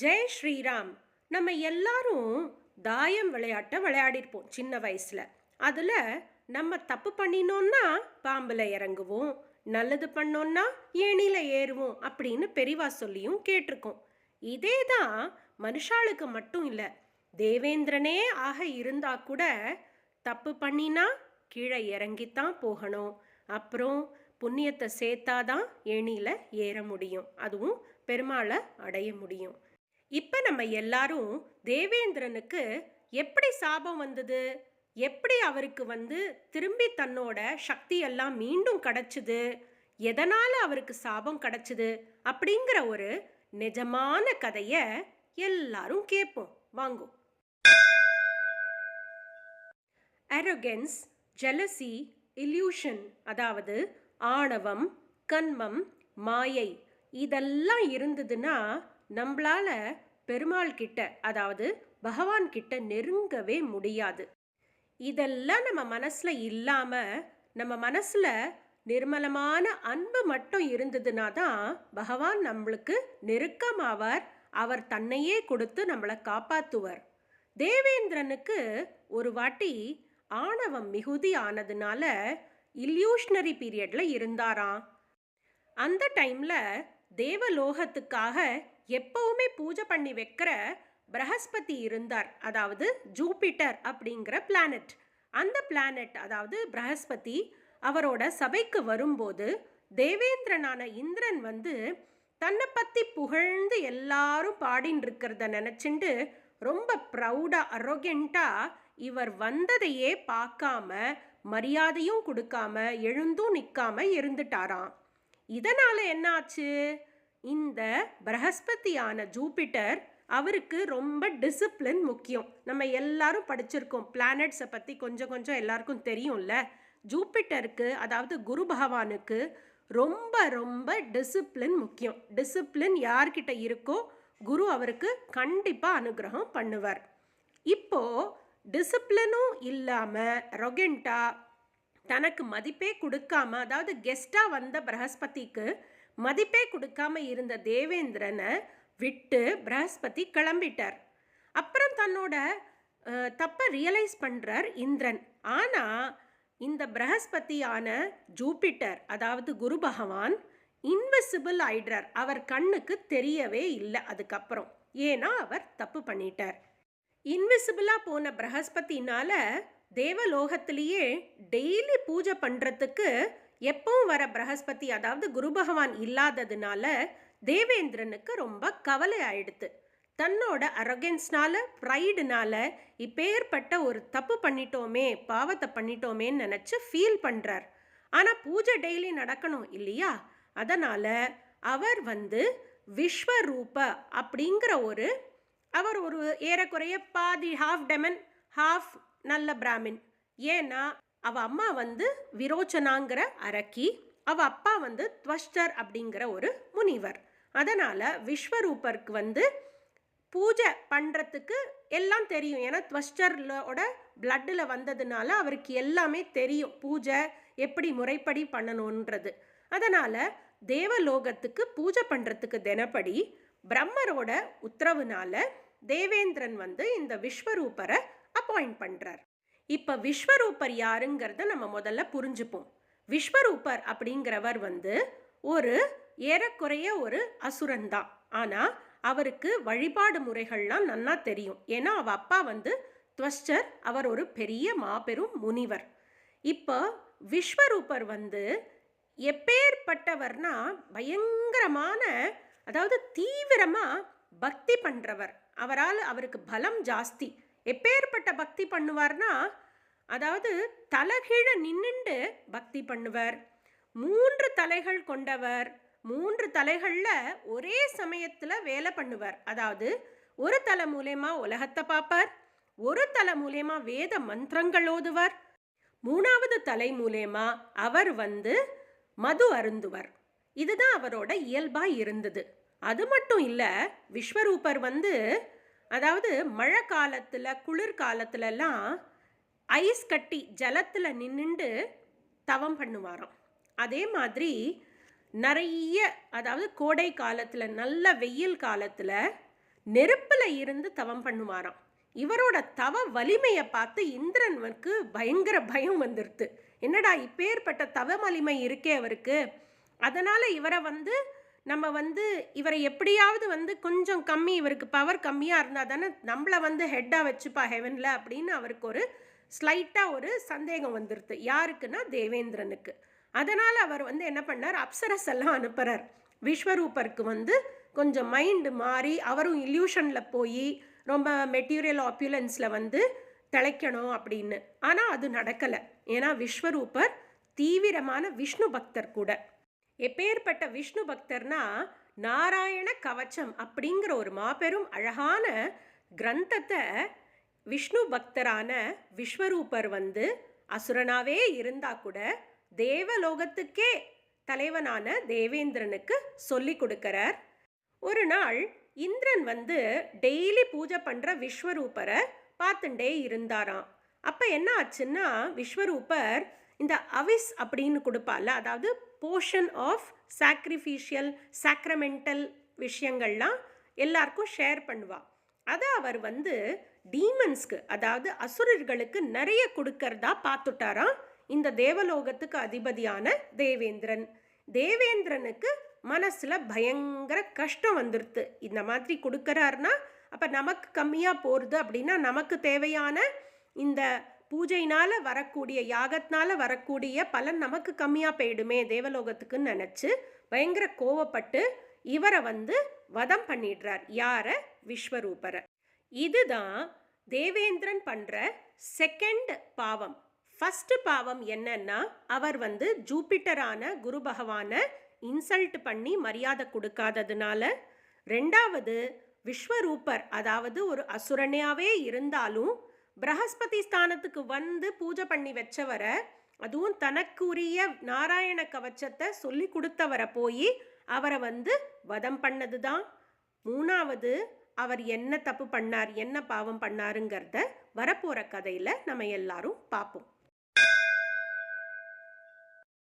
ஜெய் ஸ்ரீராம். நம்ம எல்லாரும் தாயம் விளையாட்டை விளையாடிருப்போம் சின்ன வயசுல. அதுல நம்ம தப்பு பண்ணினோம்னா பாம்புல இறங்குவோம், நல்லது பண்ணோம்னா ஏணியில ஏறுவோம் அப்படின்னு பெரியவா சொல்லியும் கேட்டிருக்கோம். இதே தான் மனுஷாளுக்கு மட்டும் இல்லை, தேவேந்திரனே ஆக இருந்தா கூட தப்பு பண்ணினா கீழே இறங்கித்தான் போகணும். அப்புறம் புண்ணியத்தை சேர்த்தாதான் ஏணியில ஏற முடியும், அதுவும் பெருமாளை அடைய முடியும். இப்ப நம்ம எல்லாரும் தேவேந்திரனுக்கு எப்படி சாபம் வந்தது, எப்படி அவருக்கு திரும்பி தன்னோட சக்தி எல்லாம் மீண்டும் கிடைச்சது, எதனால அவருக்கு சாபம் கிடைச்சது அப்படிங்கிற ஒரு நிஜமான கதைய எல்லாரும் கேட்போம். வாங்கோ. அரகன்ஸ், ஜெலசி, இல்யூஷன், அதாவது ஆணவம், கன்மம், மாயை இதெல்லாம் இருந்ததுன்னா நம்மளால பெருமாள் கிட்ட, அதாவது பகவான் கிட்ட நெருங்கவே முடியாது. இதெல்லாம் நம்ம மனசுல இல்லாம நம்ம மனசுல நிர்மலமான அன்பு மட்டும் இருந்ததுன்னா தான் பகவான் நம்மளுக்கு நெருக்கமாவார். அவர் தன்னையே கொடுத்து நம்மளை காப்பாத்துவார். தேவேந்திரனுக்கு ஒரு வாட்டி ஆணவம் மிகுதி ஆனதுனால இல்யூஷனரி பீரியட்ல இருந்தாராம். அந்த டைம்ல தேவலோகத்துக்காக எப்பவுமே பூஜை பண்ணி வைக்கிற பிரகஸ்பதி இருந்தார், அதாவது ஜூபிட்டர் அப்படிங்கிற பிளானட். அந்த பிளானட், அதாவது பிரகஸ்பதி, அவரோட சபைக்கு வரும்போது தேவேந்திரனான இந்திரன் தன்னை பற்றி புகழ்ந்து எல்லாரும் பாடின்னு இருக்கிறத நினச்சிண்டு ரொம்ப ப்ரௌடாக அரோகெண்ட்டாக இவர் வந்ததையே பார்க்காம மரியாதையும் கொடுக்காம எழுந்தும் நிற்காம இருந்துட்டாராம். இதனால என்ன ஆச்சு, இந்த பிரகஸ்பதியான ஜூபிட்டர் அவருக்கு ரொம்ப டிசிப்ளின் முக்கியம். நம்ம எல்லாரும் படிச்சிருக்கோம், பிளானட்ஸை பற்றி கொஞ்சம் கொஞ்சம் எல்லாருக்கும் தெரியும்ல. ஜூபிட்டருக்கு, அதாவது குரு பகவானுக்கு ரொம்ப ரொம்ப டிசிப்ளின் முக்கியம். டிசிப்ளின் யார்கிட்ட இருக்கோ குரு அவருக்கு கண்டிப்பாக அனுகிரகம் பண்ணுவார். இப்போ டிசிப்ளினும் இல்லாமல் ரொகெண்டா தனக்கு மதிப்பே கொடுக்காம, அதாவது கெஸ்டாக வந்த பிரகஸ்பதிக்கு மதிப்பே கொடுக்காம இருந்த தேவேந்திரனை விட்டு பிரகஸ்பதி கிளம்பிட்டார். அப்புறம் தன்னோட தப்பை ரியலைஸ் பண்ணுறார் இந்திரன். ஆனால் இந்த பிரகஸ்பதியான ஜூபிட்டர், அதாவது குரு பகவான், இன்விசிபிள் ஆயிடுறார். அவர் கண்ணுக்கு தெரியவே இல்லை அதுக்கப்புறம். ஏன்னா அவர் தப்பு பண்ணிட்டார். இன்விசிபிளாக போன பிரகஸ்பதினால தேவலோகத்திலேயே டெய்லி பூஜை பண்ணுறதுக்கு எப்பவும் வர பிரகஸ்பதி, அதாவது குரு பகவான் இல்லாததுனால தேவேந்திரனுக்கு ரொம்ப கவலை ஆயிடுத்து. தன்னோட அரகன்ஸ்னால, ப்ரைடுனால இப்பேற்பட்ட ஒரு தப்பு பண்ணிட்டோமே, பாவத்தை பண்ணிட்டோமேன்னு நினச்சி ஃபீல் பண்ணுறார். ஆனால் பூஜை டெய்லி நடக்கணும் இல்லையா? அதனால் அவர் விஸ்வரூப அப்படிங்கிற அவர் ஒரு ஏறக்குறைய பாதி ஹாஃப் டெமன் ஹாஃப் நல்ல பிராமின். ஏன்னா அவ அம்மா விரோச்சனாங்கிற அரக்கி, அவ அப்பா துவஷ்டர் அப்படிங்கிற ஒரு முனிவர். அதனால விஸ்வரூபருக்கு பூஜை பண்ணுறதுக்கு எல்லாம் தெரியும். ஏன்னா துவஷ்டரோட பிளட்டில் வந்ததுனால அவருக்கு எல்லாமே தெரியும், பூஜை எப்படி முறைப்படி பண்ணணுன்றது. அதனால தேவலோகத்துக்கு பூஜை பண்ணுறதுக்கு தினப்படி பிரம்மரோட உத்தரவுனால தேவேந்திரன் இந்த விஸ்வரூபரை அப்பாயிண்ட் பண்ணுறார். இப்போ விஸ்வரூபர் யாருங்கிறத நம்ம முதல்ல புரிஞ்சுப்போம். விஸ்வரூபர் அப்படிங்கிறவர் ஒரு ஏறக்குறைய ஒரு அசுரன் தான். ஆனால் அவருக்கு வழிபாடு முறைகள்லாம் நன்னா தெரியும். ஏன்னா அவ அப்பா துவஷ்டர், அவர் ஒரு பெரிய மாபெரும் முனிவர். இப்போ விஸ்வரூபர் எப்பேற்பட்டவர்னா பயங்கரமான, அதாவது தீவிரமாக பக்தி பண்ணுறவர். அவருக்கு பலம் ஜாஸ்தி. எப்பேற்பட்ட பக்தி பண்ணுவார்னா, அதாவது தலைகீழ நின்னுண்டு பக்தி பண்ணுவர். 3 தலைகள் கொண்டவர். 3 தலைகளில் ஒரே சமயத்தில் வேலை பண்ணுவார். அதாவது ஒரு தலை மூலமா உலகத்தை பார்ப்பார், ஒரு தலை மூலமா வேத மந்திரங்கள் ஓதுவார், 3வது தலை மூலமா அவர் மது அருந்துவர். இதுதான் அவரோட இயல்பாக இருந்தது. அது மட்டும் இல்லை, விஸ்வரூபர் அதாவது மழை காலத்தில், குளிர்காலத்துலலாம் ஐஸ் கட்டி ஜலத்தில் நின்றுண்டு தவம் பண்ணுவாராம். அதே மாதிரி நிறைய, அதாவது கோடை காலத்தில், நல்ல வெயில் காலத்தில் நெருப்புல இருந்து தவம் பண்ணுவாராம். இவரோட தவ வலிமையை பார்த்து இந்திரனுக்கு பயங்கர பயம் வந்துருது. என்னடா இப்பேற்பட்ட தவ வலிமை இருக்கே அவருக்கு, அதனால இவரை நம்ம இவரை எப்படியாவது கொஞ்சம் கம்மி, இவருக்கு பவர் கம்மியாக இருந்தால் தானே நம்மளை ஹெட்டாக வச்சுப்பா ஹெவனில் அப்படின்னு அவருக்கு ஒரு ஸ்லைட்டாக ஒரு சந்தேகம் வந்துடுது. யாருக்குன்னா தேவேந்திரனுக்கு. அதனால் அவர் என்ன பண்ணார், அப்சரஸ் எல்லாம் அனுப்புகிறார். விஸ்வரூபருக்கு கொஞ்சம் மைண்டு மாறி அவரும் இல்யூஷனில் போய் ரொம்ப மெட்டீரியல் ஆப்யூலன்ஸில் திளைக்கணும் அப்படின்னு. ஆனால் அது நடக்கலை. ஏன்னா விஸ்வரூபர் தீவிரமான விஷ்ணு பக்தர் கூட. எப்பேற்பட்ட விஷ்ணு பக்தர்னா, நாராயண கவச்சம் அப்படிங்கிற ஒரு மாபெரும் அழகான கிரந்தத்தை விஷ்ணு பக்தரான விஸ்வரூபர் அசுரனாவே இருந்தா கூட தேவலோகத்துக்கே தலைவனான தேவேந்திரனுக்கு சொல்லி கொடுக்கிறார். ஒரு நாள் இந்திரன் டெய்லி பூஜை பண்ற விஸ்வரூபரை பார்த்துட்டே இருந்தாராம். அப்ப என்ன ஆச்சுன்னா, விஸ்வரூபர் இந்த அவிஸ் அப்படின்னு கொடுப்பால, அதாவது போர்ஷன் ஆஃப் சாக்ரிஃபிஷியல் சாக்ரமெண்டல் விஷயங்கள்லாம் எல்லாருக்கும் ஷேர் பண்ணுவா. அதை அவர் டீமன்ஸ்க்கு, அதாவது அசுரர்களுக்கு நிறைய கொடுக்கறதா பார்த்துட்டாராம் இந்த தேவலோகத்துக்கு அதிபதியான தேவேந்திரன். தேவேந்திரனுக்கு மனசுல பயங்கர கஷ்டம் வந்துடுது. இந்த மாதிரி கொடுக்கறாருன்னா அப்ப நமக்கு கம்மியா போறது அப்படின்னா, நமக்கு தேவையான இந்த பூஜையினால வரக்கூடிய, யாகத்தினால வரக்கூடிய பலன் நமக்கு கம்மியா போயிடுமே தேவலோகத்துக்குன்னு நினைச்சு பயங்கர கோவப்பட்டு இவரை வதம் பண்ணிடுறார். யார? விஸ்வரூபரை. இதுதான் தேவேந்திரன் பண்ற செகண்ட் பாவம். ஃபர்ஸ்ட் பாவம் என்னன்னா, அவர் ஜூபிட்டரான குரு பகவான இன்சல்ட் பண்ணி மரியாதை கொடுக்காததுனால. ரெண்டாவது, விஸ்வரூபர் அதாவது ஒரு அசுரனையாவே இருந்தாலும் பிரகஸ்பதி ஸ்தானத்துக்கு பூஜை பண்ணி வச்சவரை, அதுவும் தனக்குரிய நாராயண கவச்சத்தை சொல்லி கொடுத்தவரை போய் அவரை வதம் பண்ணது தான். மூணாவது, அவர் என்ன தப்பு பண்ணார், என்ன பாவம் பண்ணாருங்கிறத வரப்போற கதையில நம்ம எல்லாரும் பார்ப்போம்.